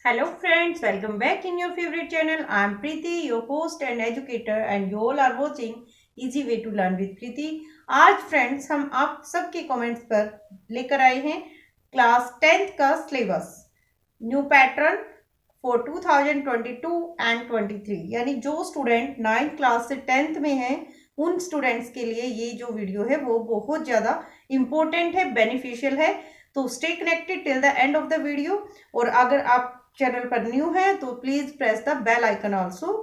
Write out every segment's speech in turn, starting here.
Hello friends, welcome back in your favorite channel. I am Preeti, your host and educator and you all are watching Easy Way to Learn with Preeti. आज friends हम आप सबके comments पर लेकर आए हैं class 10th का syllabus new pattern for 2022 and 23 यानी जो स्टूडेंट 9th क्लास से 10th में हैं उन स्टूडेंट्स के लिए ये जो वीडियो है वो बहुत ज़्यादा इम्पोर्टेंट है, बेनिफिशियल है। तो stay connected till the end of the video. और अगर आप चैनल पर न्यू है तो please press the bell icon also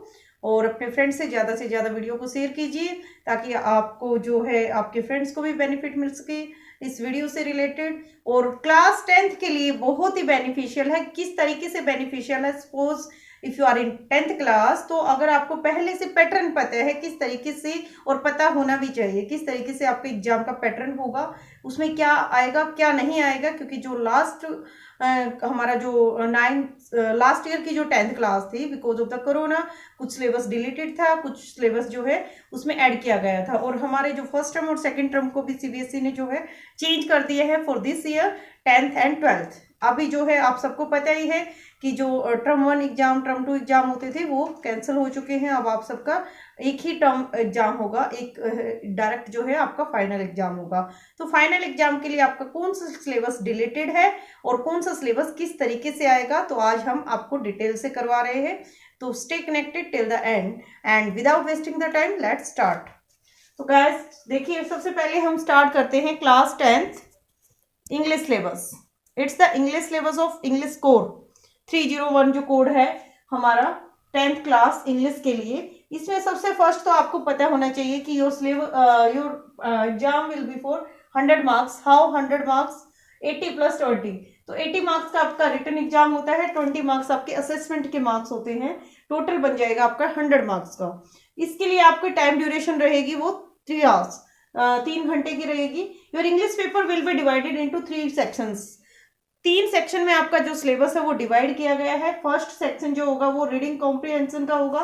और अपने फ्रेंड्स से ज़्यादा वीडियो को शेयर कीजिए ताकि आपको जो है आपके फ्रेंड्स को भी बेनिफिट मिल सके इस वीडियो से रिलेटेड। और क्लास 10th के लिए बहुत ही बेनिफिशियल है। किस तरीके से बेनिफिशियल है? Suppose if you are in 10th class तो अगर आपको पहले से पैटर्न पता है किस तरीके से, और पता होना भी चाहिए किस तरीके से आपके एग्जाम का पैटर्न होगा, उसमें क्या आएगा क्या नहीं आएगा, क्योंकि जो हमारा जो लास्ट ईयर की जो 10th क्लास थी बिकॉज ऑफ द कोरोना कुछ सिलेबस डिलीटेड था, कुछ सिलेबस जो है उसमें ऐड किया गया था। और हमारे जो फर्स्ट टर्म और सेकंड टर्म को भी सीबीएसई ने जो है चेंज कर दिया है for this year 10th and 12th। अभी जो है आप सबको पता ही है कि जो टर्म 1 एग्जाम टर्म 2 एग्जाम होते थे वो कैंसिल हो चुके हैं। अब आप सबका एक ही टर्म एग्जाम होगा, एक डायरेक्ट जो है आपका फाइनल एग्जाम होगा। तो फाइनल एग्जाम के लिए आपका कौन सा सिलेबस डिलीटेड है और कौन सा सिलेबस किस तरीके से आएगा तो आज हम आपको डिटेल से करवा रहे हैं। तो stay connected till the and and without wasting the time let's start. तो गाइस देखिए, सबसे पहले हम स्टार्ट करते हैं class 10th English syllabus. It's the English syllabus of English core 301 जो कोड है हमारा 10th क्लास इंग्लिश के लिए। इसमें सबसे फर्स्ट तो आपको पता होना चाहिए कि your exam will be for 100 marks. How 100 marks? 80 + 20। तो 80 मार्क्स का आपका रिटन एग्जाम होता है, 20 मार्क्स आपके असेसमेंट के मार्क्स होते हैं। टोटल बन जाएगा आपका 100 मार्क्स का। इसके लिए आपकी टाइम ड्यूरेशन रहेगी वो 3 आवर्स, 3 घंटे की रहेगी। Your English paper will be divided into 3 sections. 3 section में आपका जो सिलेबस है वो डिवाइड किया गया है। फर्स्ट सेक्शन जो होगा वो रीडिंग कॉम्प्रिहेंशन का होगा,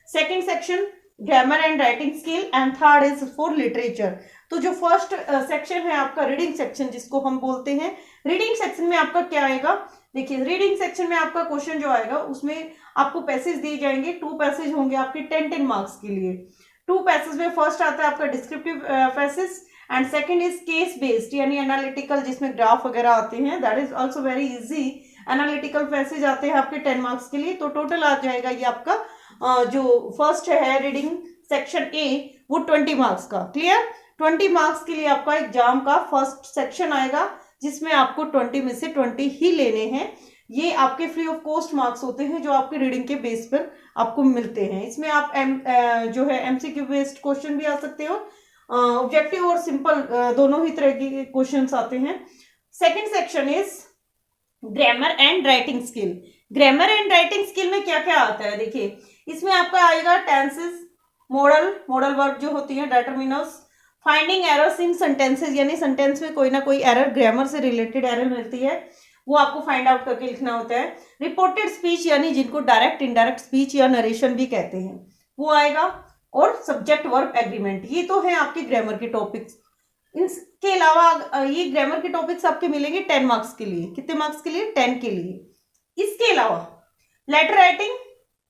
second section grammar and writing skill and third is for literature. तो जो फर्स्ट सेक्शन है आपका रीडिंग सेक्शन जिसको हम बोलते हैं, रीडिंग सेक्शन में आपका क्या आएगा? देखिए, रीडिंग सेक्शन में आपका क्वेश्चन जो आएगा उसमें आपको पैसेज दिए जाएंगे। 2 पैसेज होंगे आपके 10 मार्क्स के लिए। 2 पैसेज में फर्स्ट आता है आपका descriptive passage and second is case based यानी एनालिटिकल, जिसमें ग्राफ वगैरह आते हैं। That is also very easy. Analytical passage आते हैं आपके 10 मार्क्स के लिए। तो टोटल आ जाएगा ये आपका जो फर्स्ट है रीडिंग सेक्शन ए वो 20 मार्क्स का। क्लियर? 20 मार्क्स के लिए आपका एग्जाम का फर्स्ट सेक्शन आएगा जिसमें आपको 20 में से 20 ही लेने हैं। ये आपके फ्री ऑफ कॉस्ट मार्क्स होते हैं जो आपके रीडिंग के बेस पर आपको मिलते हैं। इसमें आप जो है एमसीक्यू बेस्ड क्वेश्चन भी आ सकते हो, ऑब्जेक्टिव और सिंपल दोनों ही तरह के क्वेश्चंस आते हैं। Second section is grammar and writing skill. Grammar and writing skill में क्या क्या आता है? देखिए, इसमें आपका आएगा टेंसेस, मॉडल वर्ब जो होती है, determiners, finding errors in sentences यानी सेंटेंस में कोई ना कोई एरर, ग्रामर से रिलेटेड एरर मिलती है वो आपको फाइंड आउट करके लिखना होता है। रिपोर्टेड स्पीच यानी जिनको डायरेक्ट इनडायरेक्ट स्पीच या नरेशन भी कहते हैं वो आएगा। और सब्जेक्ट वर्ब एग्रीमेंट, ये तो है आपके ग्रामर के टॉपिक्स। इसके अलावा ये ग्रामर के टॉपिक्स आपके मिलेंगे 10 मार्क्स के लिए। कितने मार्क्स के लिए? 10 के लिए। इसके अलावा लेटर राइटिंग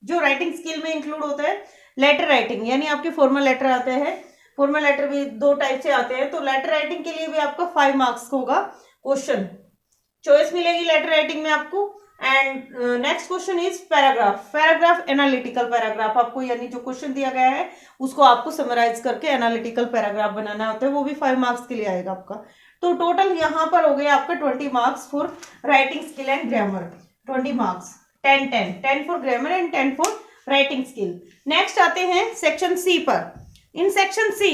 जो राइटिंग स्किल में इंक्लूड होता है, लेटर राइटिंग यानी आपके फॉर्मल लेटर आते हैं। फॉर्मल लेटर भी 2 टाइप से आते हैं। तो लेटर राइटिंग के लिए भी आपका 5 मार्क्स होगा क्वेश्चन, चॉइस मिलेगी लेटर राइटिंग में आपको। And next question is paragraph analytical paragraph आपको, यानी जो क्वेश्चन दिया गया है उसको आपको समराइज करके एनालिटिकल पैराग्राफ बनाना होता है, वो भी 5 मार्क्स के लिए आएगा आपका। तो टोटल यहाँ पर हो गया आपका 20 marks for writing skill and grammar. 20 marks, 10 for grammar and 10 for writing skill. Next आते हैं सेक्शन सी पर। In section see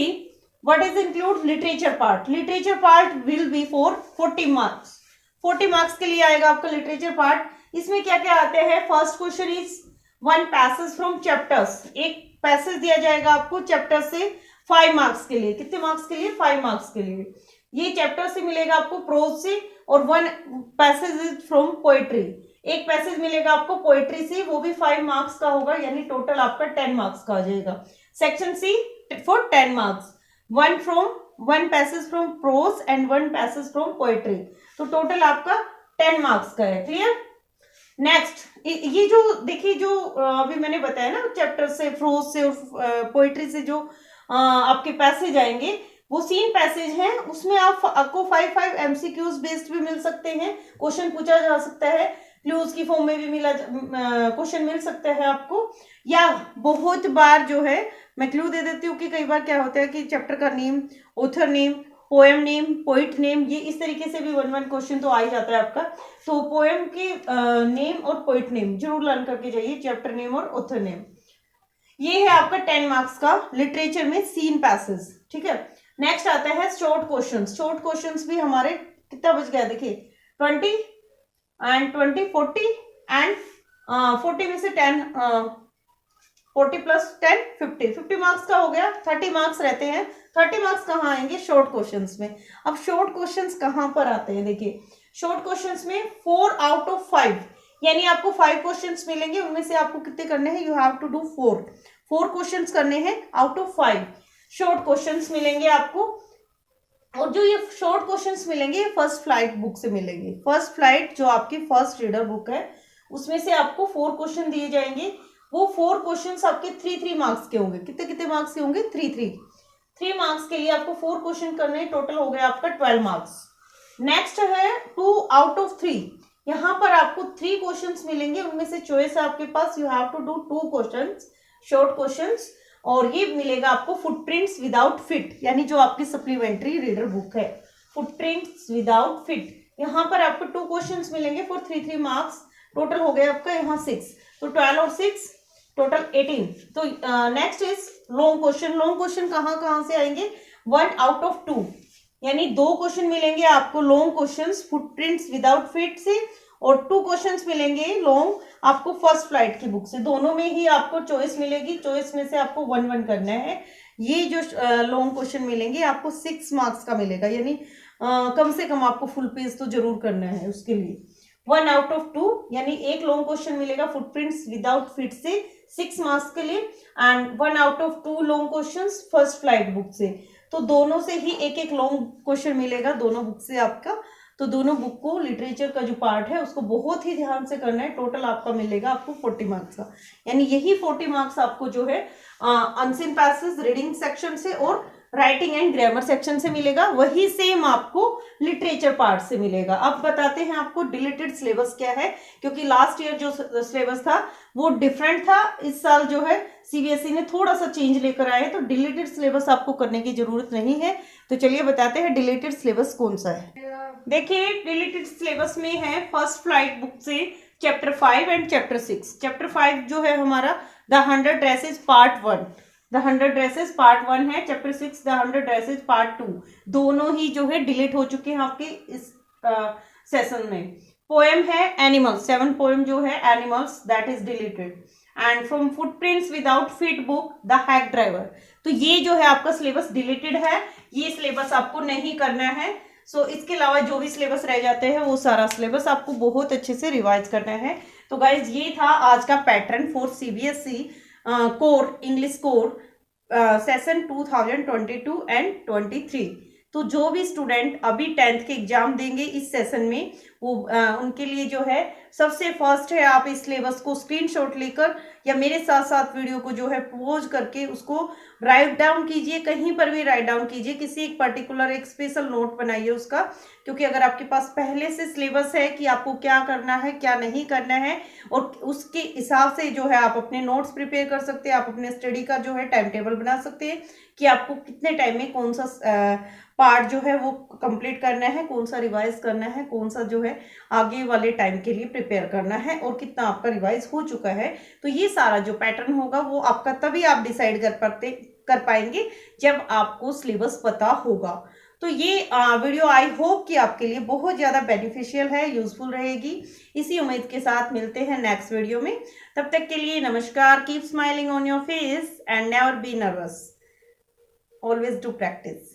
what is include? Literature part. Literature part will be for 40 marks. 40 marks के लिए आएगा आपका literature part. इसमें क्या क्या आते हैं? First question is 1 passage from chapters. एक पैसेज दिया जाएगा आपको चैप्टर से 5 मार्क्स के लिए। कितने मार्क्स के लिए? 5 मार्क्स के लिए। ये चैप्टर से मिलेगा आपको प्रोज से। और 1 पैसेज इज फ्रॉम पोएट्री, एक पैसेज मिलेगा आपको पोएट्री से, वो भी 5 मार्क्स का होगा, यानी टोटल आपका 10 मार्क्स का आ जाएगा। Section C for 10 marks, 1 passage from prose and 1 passage from poetry. तो टोटल आपका 10 मार्क्स का है। क्लियर? नेक्स्ट ये जो देखिए, जो अभी मैंने बताया ना, चैप्टर से, फ्रोज से और पोइट्री से जो आपके पैसेज आएंगे, वो 3 पैसेज हैं। उसमें आपको 5 एमसीक्यूज बेस्ड भी मिल सकते हैं, क्वेश्चन पूछा जा सकता है, क्लूज की फॉर्म में भी मिला क्वेश्चन मिल सकता है आपको। या बहुत बार जो है, मैं क्लू दे देती हूँ कि कई बार क्या होता है कि चैप्टर का name, author name, poem name, poet name, ये इस तरीके से भी 1 क्वेश्चन तो आ ही जाता है आपका। तो पोएम के नेम और पोइट नेम जरूर लर्न करके जाइए, चैप्टर नेम और ऑथर नेम। ये है आपका 10 मार्क्स का लिटरेचर में सीन पैसेज, ठीक है। नेक्स्ट आता है शॉर्ट क्वेश्चंस। शॉर्ट क्वेश्चंस भी हमारे कितना बच गया देखिए, 20 एंड 20, 40 एंड 40 में से 10, 40 प्लस 10, 50 मार्क्स का हो गया। 30 मार्क्स रहते हैं। 30 मार्क्स कहाँ आएंगे? शॉर्ट क्वेश्चंस में। अब शॉर्ट क्वेश्चंस कहाँ पर आते हैं? देखिए, शॉर्ट क्वेश्चंस में 4 आउट ऑफ 5, यानी आपको 5 क्वेश्चंस मिलेंगे, उनमें से आपको कितने करने हैं? You have to do 4 questions करने हैं आउट ऑफ 5 शॉर्ट क्वेश्चंस मिलेंगे आपको। और जो ये शॉर्ट क्वेश्चंस मिलेंगे, ये फर्स्ट फ्लाइट बुक से मिलेंगे। फर्स्ट फ्लाइट जो आपकी फर्स्ट रीडर बुक है, उसमें से आपको 4 क्वेश्चन दिए जाएंगे। वो 4 क्वेश्चंस आपके 3 मार्क्स के होंगे। कितने कितने मार्क्स के होंगे? 3 मार्क्स के लिए आपको 4 क्वेश्चन करने, टोटल हो गया आपका 12 मार्क्स। नेक्स्ट है 2 आउट ऑफ 3। यहाँ पर आपको 3 क्वेश्चंस मिलेंगे, उनमें से चॉइस है आपके पास, you have to do 2 questions, short questions. और ये मिलेगा आपको फुटप्रिंट्स विदाउट फिट, यानी जो आपकी सप्लीमेंट्री रीडर बुक है, फुटप्रिंट्स विदाउट फिट। यहाँ पर आपको 2 क्वेश्चंस मिलेंगे फॉर 3 मार्क्स। टोटल हो गया आपका यहाँ 6, तो 12 और 6 टोटल 18। तो next is long question. Long question कहाँ कहाँ से आएंगे? 1 आउट ऑफ 2, यानी 2 क्वेश्चन मिलेंगे आपको long questions footprints without fit से, और 2 क्वेश्चंस मिलेंगे लॉन्ग आपको फर्स्ट फ्लाइट की बुक से। दोनों में ही आपको चॉइस मिलेगी, चॉइस में से आपको 1 करना है। ये जो लॉन्ग क्वेश्चन मिलेंगे आपको 6 मार्क्स का मिलेगा, यानी कम से कम आपको फुल पेज तो जरूर करना है उसके लिए। 1 आउट ऑफ 2, यानी एक लॉन्ग क्वेश्चन मिलेगा फुटप्रिंट्स विदाउट फिट से 6 मार्क्स के लिए, and 1 out of 2 long question first flight book से। तो दोनों से ही एक लॉन्ग क्वेश्चन मिलेगा, दोनों बुक से आपका। तो दोनों बुक को, लिटरेचर का जो पार्ट है उसको बहुत ही ध्यान से करना है। टोटल आपका मिलेगा आपको 40 मार्क्स का, यानी यही 40 मार्क्स आपको जो है अनसीन पैसेज रीडिंग सेक्शन से और राइटिंग एंड ग्रामर सेक्शन से मिलेगा। वही सेम आपको लिटरेचर पार्ट से मिलेगा। अब बताते हैं आपको डिलीटेड सिलेबस क्या है, क्योंकि लास्ट ईयर जो सिलेबस था वो डिफरेंट था। इस साल जो है सीबीएसई ने थोड़ा सा चेंज लेकर आए, तो डिलीटेड सिलेबस आपको करने की जरूरत नहीं है। तो चलिए बताते हैं डिलीटेड सिलेबस कौन सा है। देखिए, डिलीटेड सिलेबस में है फर्स्ट फ्लाइट बुक से चैप्टर 5 एंड चैप्टर 6। चैप्टर 5 जो है हमारा the 100 dresses part 1, the 100 dresses part 1 है। चैप्टर 6 द 100 ड्रेसेस पार्ट 2, दोनों ही जो है डिलीट हो चुके हैं आपके इस सेशन में। पोएम है एनिमल्स, 7 पोएम जो है animals, that is deleted. And from footprints without fit book the hack driver. तो ये जो है आपका सिलेबस डिलीटेड है, ये सिलेबस आपको नहीं करना है। सो इसके अलावा जो भी सिलेबस रह जाते हैं वो सारा सिलेबस आपको बहुत अच्छे से रिवाइज करना है। तो गाइज, ये था आज का pattern for CBSE core English core session 2022 and 23। तो जो भी स्टूडेंट अभी 10th के एग्जाम देंगे इस सेशन में, वो उनके लिए जो है सबसे फर्स्ट है, आप इस सिलेबस को स्क्रीनशॉट लेकर या मेरे साथ साथ वीडियो को जो है पॉज करके उसको राइट डाउन कीजिए। कहीं पर भी राइट डाउन कीजिए, किसी एक पर्टिकुलर एक स्पेशल नोट बनाइए उसका, क्योंकि अगर आपके पास पहले से सिलेबस है कि आपको क्या करना है क्या नहीं करना है, और उसके हिसाब से जो है आप अपने नोट्स प्रिपेयर कर सकते हैं, आप अपने स्टडी का जो है टाइम टेबल बना सकते हैं कि आपको कितने टाइम में कौन सा पार्ट जो है वो कंप्लीट करना है, कौन सा रिवाइज करना है, कौन सा जो है आगे वाले टाइम के लिए प्रिपेयर करना है, और कितना आपका रिवाइज हो चुका है। तो ये सारा जो पैटर्न होगा वो आपका तभी आप डिसाइड कर पाएंगे जब आपको सिलेबस पता होगा। तो ये वीडियो आई होप कि आपके लिए बहुत ज़्यादा बेनिफिशियल है, यूजफुल रहेगी। इसी उम्मीद के साथ मिलते हैं नेक्स्ट वीडियो में। तब तक के लिए नमस्कार। Keep smiling on your face and never be nervous, always do practice.